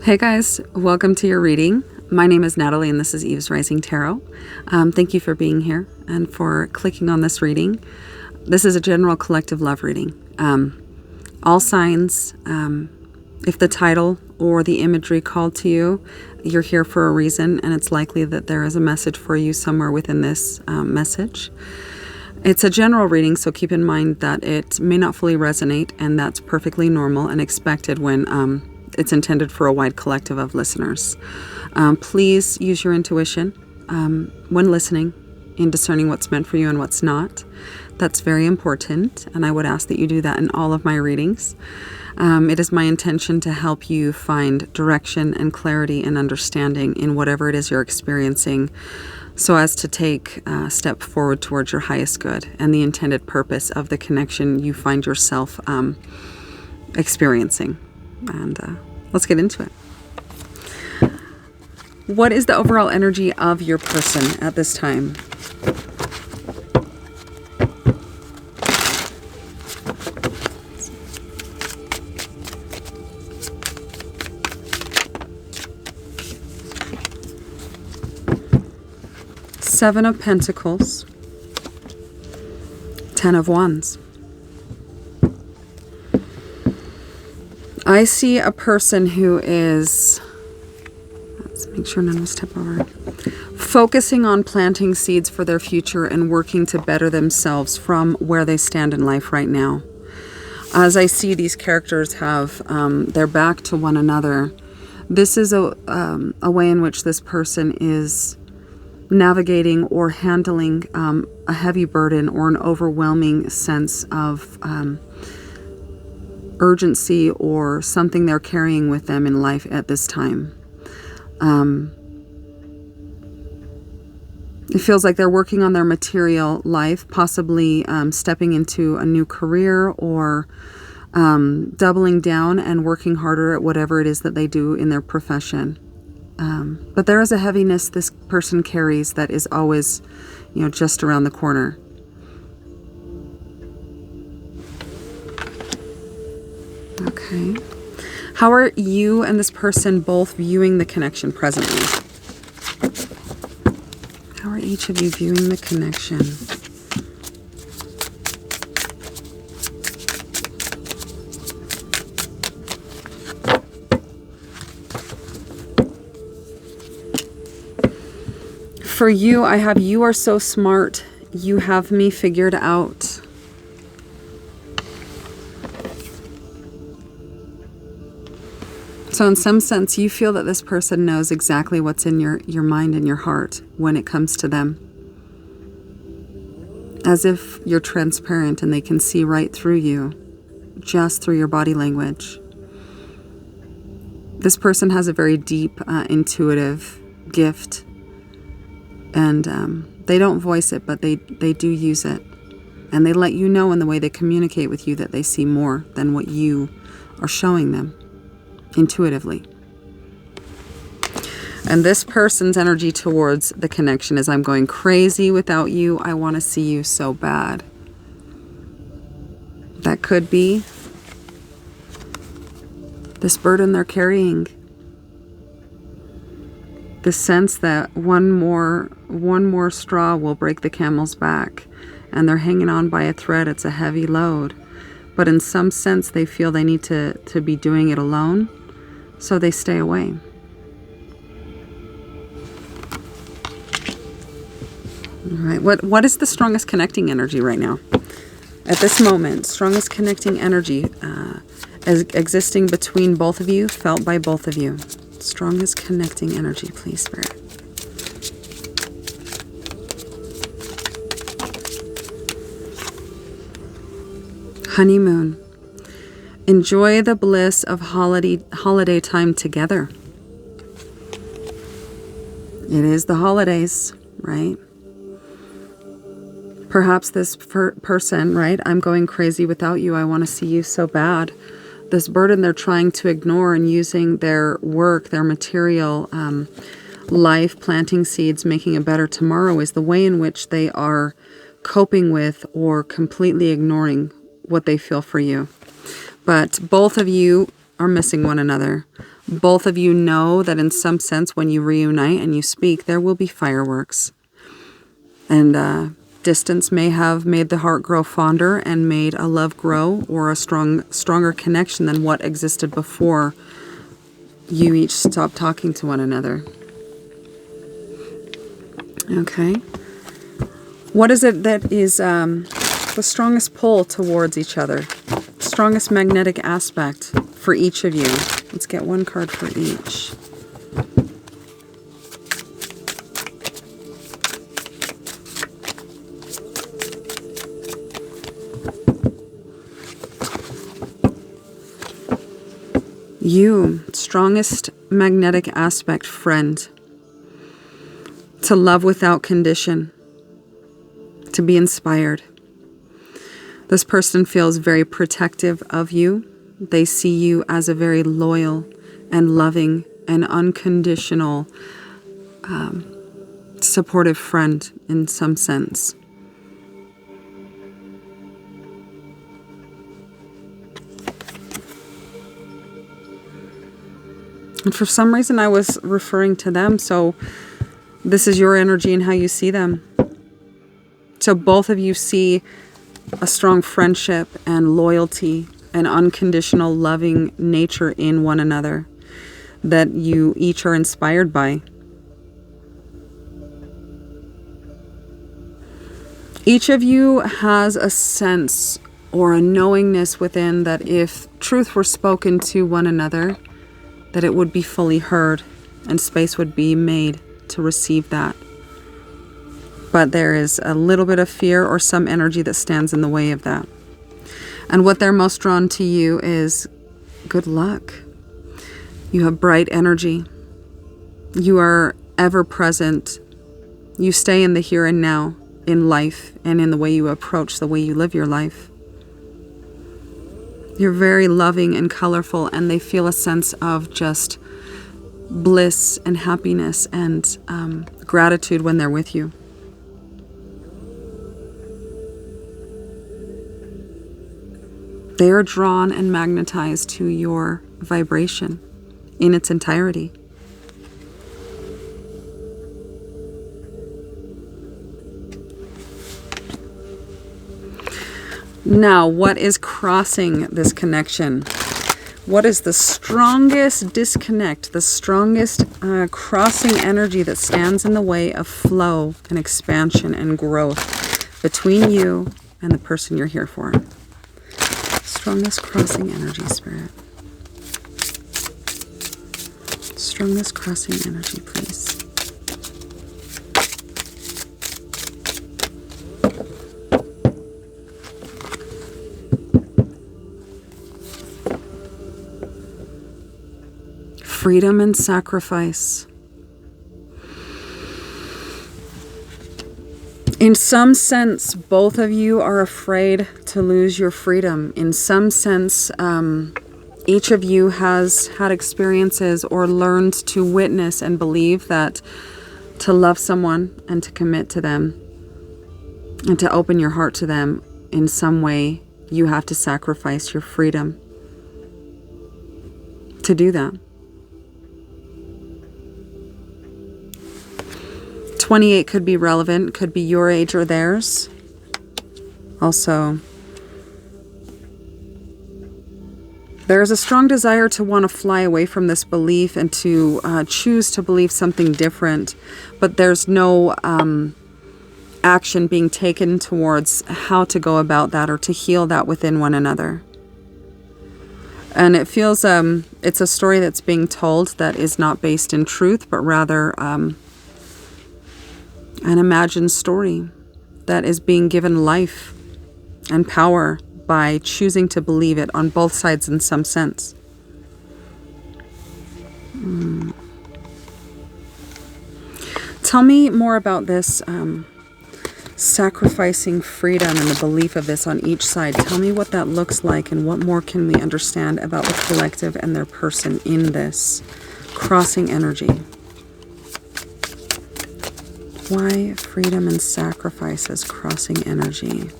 Hey guys, welcome to your reading. My name is Natalie and this is Eve's Rising Tarot. Thank you for being here and for clicking on this reading. This is a general collective love reading. All signs, if the title or the imagery called to you, you're here for a reason, and it's likely that there is a message for you somewhere within this message. It's a general reading, so keep in mind that it may not fully resonate, and that's perfectly normal and expected when it's intended for a wide collective of listeners. Please use your intuition when listening in discerning what's meant for you and what's not. That's very important, and I would ask that you do that in all of my readings. It is my intention to help you find direction and clarity and understanding in whatever it is you're experiencing, so as to take a step forward towards your highest good and the intended purpose of the connection you find yourself experiencing. And let's get into it. What is the overall energy of your person at this time? Seven of Pentacles, Ten of Wands. I see a person who is, let's make sure none of us step over, focusing on planting seeds for their future and working to better themselves from where they stand in life right now. As I see these characters have their back to one another, this is a way in which this person is navigating or handling a heavy burden or an overwhelming sense of urgency or something they're carrying with them in life at this time. It feels like they're working on their material life, possibly stepping into a new career or doubling down and working harder at whatever it is that they do in their profession. But there is a heaviness this person carries that is always, just around the corner. Okay. How are you and this person both viewing the connection presently? How are each of you viewing the connection? For you, I have you are so smart. You have me figured out. So in some sense, you feel that this person knows exactly what's in your mind and your heart when it comes to them. As if you're transparent and they can see right through you, just through your body language. This person has a very deep, intuitive gift. And they don't voice it, but they do use it. And they let you know in the way they communicate with you that they see more than what you are showing them intuitively. And this person's energy towards the connection is, I'm going crazy without you. I want to see you so bad. That could be this burden they're carrying. The sense that one more straw will break the camel's back, and they're hanging on by a thread. It's a heavy load, but in some sense they feel they need to be doing it alone, so they stay away. All right, what is the strongest connecting energy right now? At this moment, strongest connecting energy is existing between both of you, felt by both of you. Strongest connecting energy, please, Spirit. Honeymoon. Enjoy the bliss of holiday time together. It is the holidays, right? Perhaps this person, right? I'm going crazy without you. I want to see you so bad. This burden they're trying to ignore and using their work, their material life, planting seeds, making a better tomorrow is the way in which they are coping with or completely ignoring what they feel for you. But both of you are missing one another. Both of you know that in some sense when you reunite and you speak, there will be fireworks. And distance may have made the heart grow fonder and made a love grow, or a stronger connection than what existed before you each stopped talking to one another. Okay. What is it that is the strongest pull towards each other? Strongest magnetic aspect for each of you? Let's get one card for each. You, strongest magnetic aspect, friend. To love without condition. To be inspired. This person feels very protective of you. They see you as a very loyal and loving and unconditional, supportive friend in some sense. And for some reason I was referring to them, so this is your energy and how you see them. So both of you see a strong friendship and loyalty and unconditional loving nature in one another that you each are inspired by. Each of you has a sense or a knowingness within that if truth were spoken to one another, that it would be fully heard and space would be made to receive that. But there is a little bit of fear or some energy that stands in the way of that. And what they're most drawn to you is good luck. You have bright energy. You are ever present. You stay in the here and now in life and in the way you approach, the way you live your life. You're very loving and colorful, and they feel a sense of just bliss and happiness and gratitude when they're with you. They are drawn and magnetized to your vibration in its entirety. Now, what is crossing this connection? What is the strongest disconnect, the strongest crossing energy that stands in the way of flow and expansion and growth between you and the person you're here for? Strongest crossing energy, Spirit. Strongest crossing energy, please. Freedom and sacrifice. In some sense, both of you are afraid to lose your freedom. In some sense, each of you has had experiences or learned to witness and believe that to love someone and to commit to them and to open your heart to them in some way, you have to sacrifice your freedom to do that. 28 could be relevant, could be your age or theirs. Also, there's a strong desire to want to fly away from this belief and to choose to believe something different, but there's no action being taken towards how to go about that or to heal that within one another. And it feels it's a story that's being told that is not based in truth, but rather an imagined story that is being given life and power by choosing to believe it on both sides in some sense. Tell me more about this sacrificing freedom and the belief of this on each side. Tell me what that looks like and what more can we understand about the collective and their person in this crossing energy. Why freedom and sacrifice as crossing energy?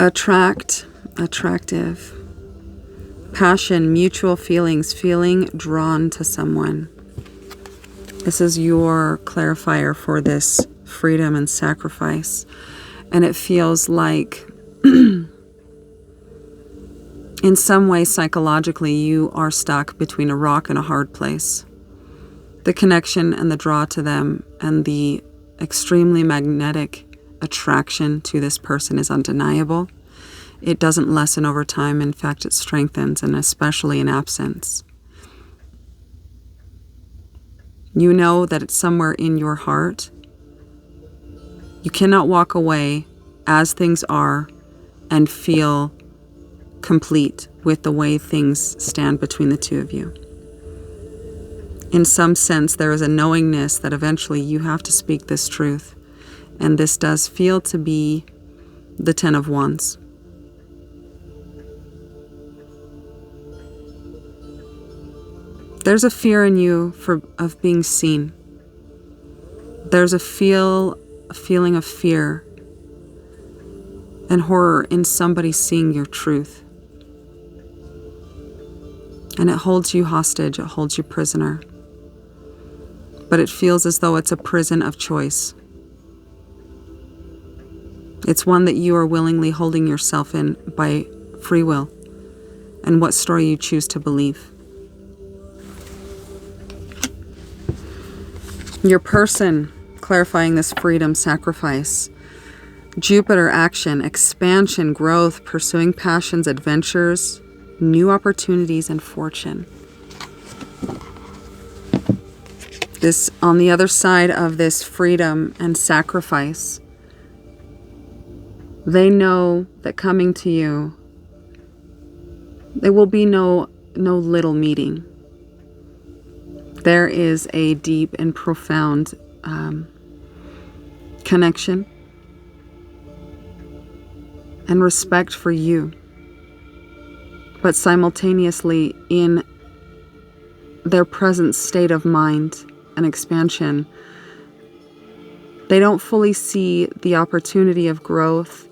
Attractive. Passion, mutual feelings, feeling drawn to someone. This is your clarifier for this freedom and sacrifice. And it feels like in some way psychologically you are stuck between a rock and a hard place. The connection and the draw to them and the extremely magnetic attraction to this person is undeniable. It doesn't lessen over time. In fact, it strengthens, and especially in absence. You know that it's somewhere in your heart. You cannot walk away as things are and feel complete with the way things stand between the two of you. In some sense, there is a knowingness that eventually you have to speak this truth. And this does feel to be the Ten of Wands. There's a fear in you of being seen. There's a feeling of fear and horror in somebody seeing your truth. And it holds you hostage, it holds you prisoner. But it feels as though it's a prison of choice. It's one that you are willingly holding yourself in by free will and what story you choose to believe. Your person, clarifying this freedom sacrifice. Jupiter, action, expansion, growth, pursuing passions, adventures, new opportunities, and fortune. This, on the other side of this freedom and sacrifice, they know that coming to you, there will be no little meeting. There is a deep and profound connection and respect for you, but simultaneously in their present state of mind and expansion, they don't fully see the opportunity of growth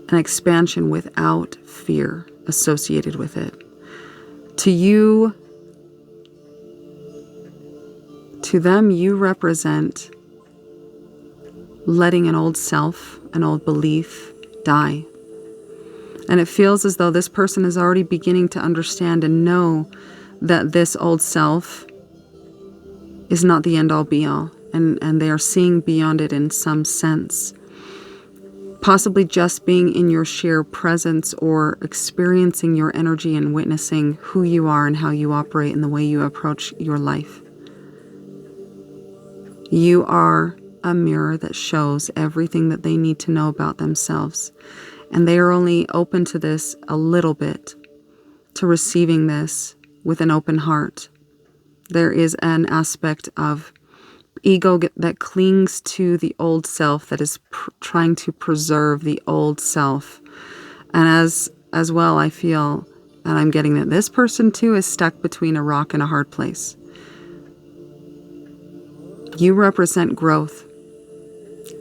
and expansion without fear associated with it. To you, to them, you represent letting an old self, an old belief die. And it feels as though this person is already beginning to understand and know that this old self is not the end-all be-all. And they are seeing beyond it in some sense. Possibly just being in your sheer presence or experiencing your energy and witnessing who you are and how you operate and the way you approach your life. You are a mirror that shows everything that they need to know about themselves. And they are only open to this a little bit, to receiving this with an open heart. There is an aspect of ego that clings to the old self, that is trying to preserve the old self. And as well, I feel, and I'm getting that this person too is stuck between a rock and a hard place. You represent growth,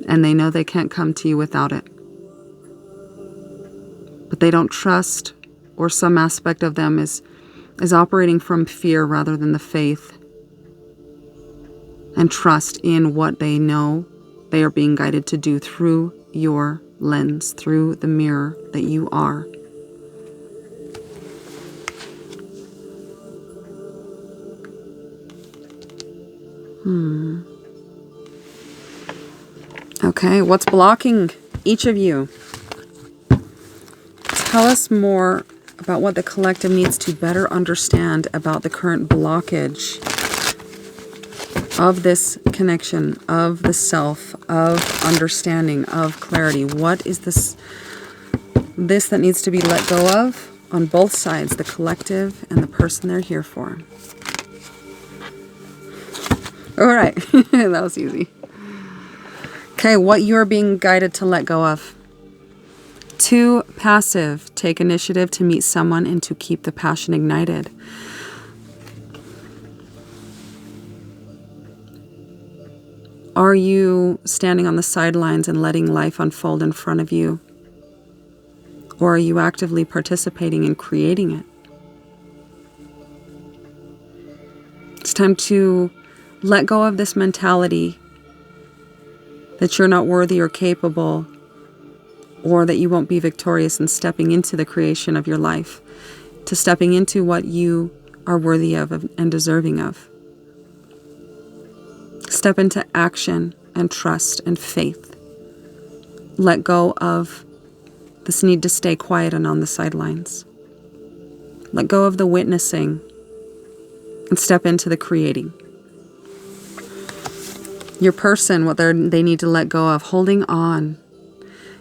and they know they can't come to you without it. But they don't trust, or some aspect of them is operating from fear rather than the faith and trust in what they know they are being guided to do through your lens, through the mirror that you are. Okay, what's blocking each of you? Tell us more about what the collective needs to better understand about the current blockage of this connection, of the self, of understanding, of clarity. What is this that needs to be let go of on both sides, the collective and the person they're here for? All right, that was easy. Okay, what you're being guided to let go of. 2, passive. Take initiative to meet someone and to keep the passion ignited. Are you standing on the sidelines and letting life unfold in front of you Or are you actively participating in creating it? It's time to let go of this mentality that you're not worthy or capable, or that you won't be victorious in stepping into the creation of your life, to stepping into what you are worthy of and deserving of. Step into action and trust and faith. Let go of this need to stay quiet and on the sidelines. Let go of the witnessing and step into the creating. Your person, what they need to let go of, holding on.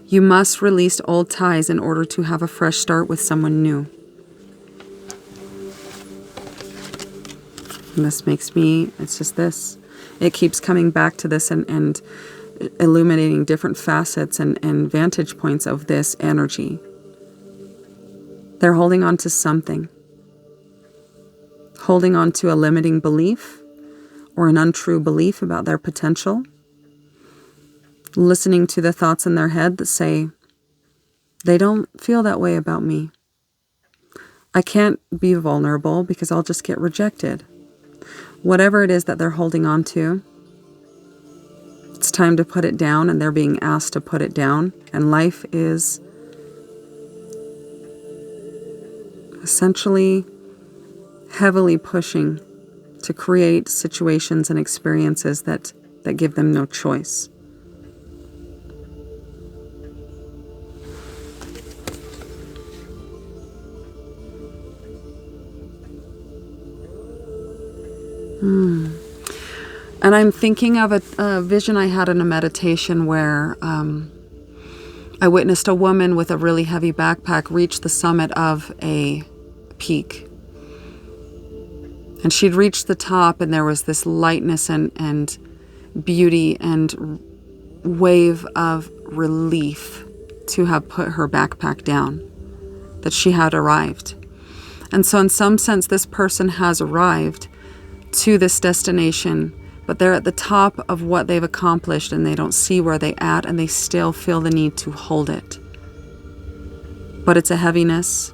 You must release old ties in order to have a fresh start with someone new. And this makes me, it's just this. It keeps coming back to this and illuminating different facets and vantage points of this energy. They're holding on to something. Holding on to a limiting belief or an untrue belief about their potential. Listening to the thoughts in their head that say, they don't feel that way about me. I can't be vulnerable because I'll just get rejected. Whatever it is that they're holding on to, it's time to put it down, and they're being asked to put it down. And life is essentially heavily pushing to create situations and experiences that give them no choice. And I'm thinking of a vision I had in a meditation where I witnessed a woman with a really heavy backpack reach the summit of a peak. And she'd reached the top, and there was this lightness and beauty and wave of relief to have put her backpack down, that she had arrived. And so in some sense, this person has arrived to this destination, but they're at the top of what they've accomplished, and they don't see where they're at, and they still feel the need to hold it. But it's a heaviness,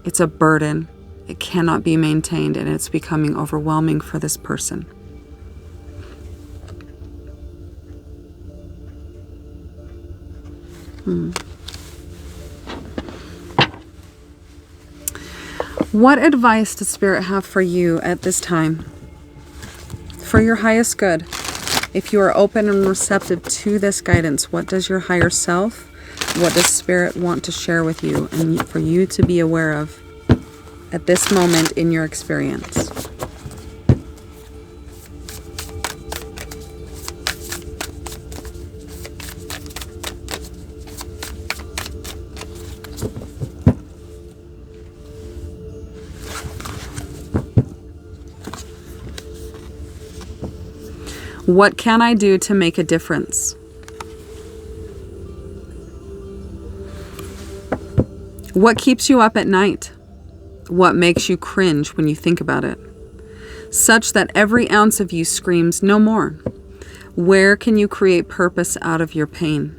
it's a burden, it cannot be maintained, and it's becoming overwhelming for this person. What advice does Spirit have for you at this time? For your highest good, if you are open and receptive to this guidance, what does your higher self, what does Spirit want to share with you and for you to be aware of at this moment in your experience? What can I do to make a difference? What keeps you up at night? What makes you cringe when you think about it? Such that every ounce of you screams, no more. Where can you create purpose out of your pain?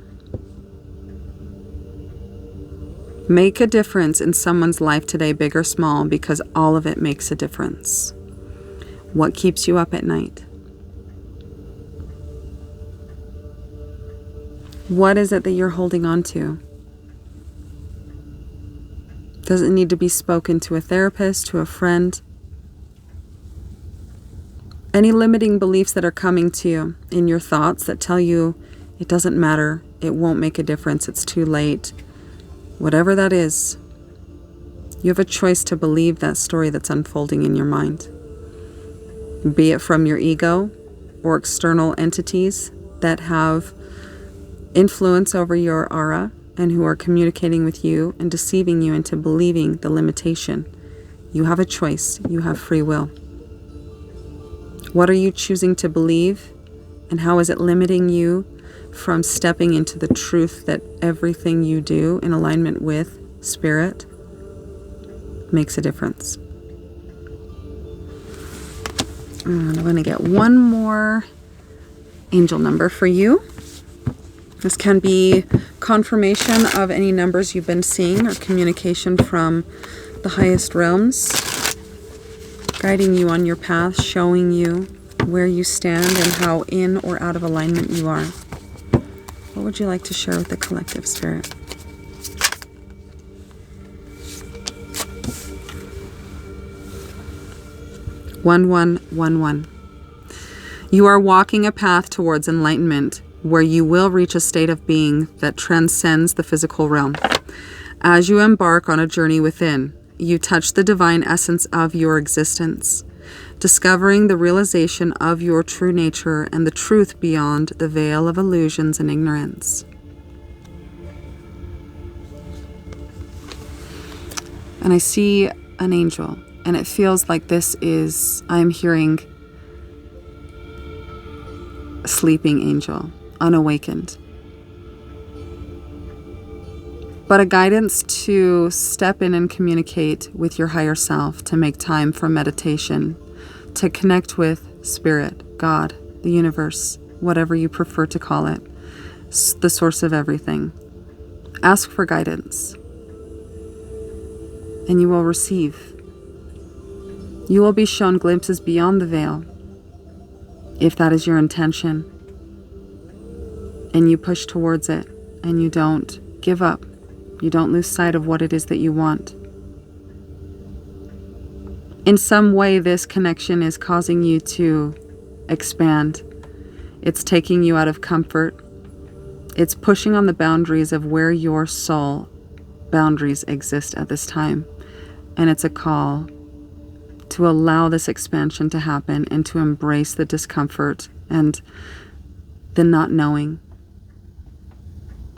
Make a difference in someone's life today, big or small, because all of it makes a difference. What keeps you up at night? What is it that you're holding on to? Does it need to be spoken to a therapist, to a friend? Any limiting beliefs that are coming to you in your thoughts that tell you it doesn't matter, it won't make a difference, it's too late. Whatever that is, you have a choice to believe that story that's unfolding in your mind. Be it from your ego or external entities that have influence over your aura and who are communicating with you and deceiving you into believing the limitation. You have a choice. You have free will. What are you choosing to believe, and how is it limiting you from stepping into the truth that everything you do in alignment with Spirit makes a difference? And I'm going to get one more angel number for you. This can be confirmation of any numbers you've been seeing or communication from the highest realms, guiding you on your path, showing you where you stand and how in or out of alignment you are. What would you like to share with the collective spirit? One. You are walking a path towards enlightenment where you will reach a state of being that transcends the physical realm. As you embark on a journey within, you touch the divine essence of your existence, discovering the realization of your true nature and the truth beyond the veil of illusions and ignorance. And I see an angel, and it feels like this is, I'm hearing a sleeping angel, unawakened. But a guidance to step in and communicate with your higher self, to make time for meditation, to connect with Spirit, God, the universe, whatever you prefer to call it, the source of everything. Ask for guidance, and you will receive. You will be shown glimpses beyond the veil, if that is your intention, and you push towards it, and you don't give up. You don't lose sight of what it is that you want. In some way, this connection is causing you to expand. It's taking you out of comfort. It's pushing on the boundaries of where your soul boundaries exist at this time. And it's a call to allow this expansion to happen and to embrace the discomfort and the not knowing.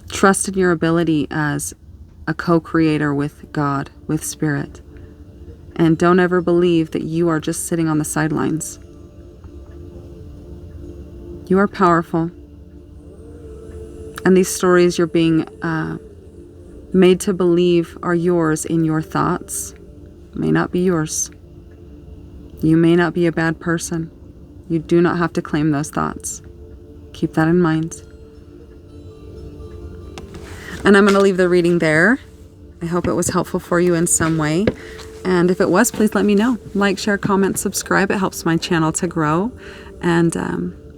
Trust in your ability as a co-creator with God, with Spirit. And don't ever believe that you are just sitting on the sidelines. You are powerful. And these stories you're being made to believe are yours in your thoughts may not be yours. You may not be a bad person. You do not have to claim those thoughts. Keep that in mind. And I'm going to leave the reading there. I hope it was helpful for you in some way. And if it was, please let me know. Like, share, comment, subscribe. It helps my channel to grow. And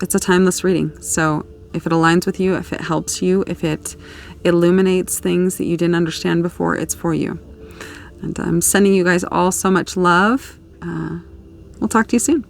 it's a timeless reading. So if it aligns with you, if it helps you, if it illuminates things that you didn't understand before, it's for you. And I'm sending you guys all so much love. We'll talk to you soon.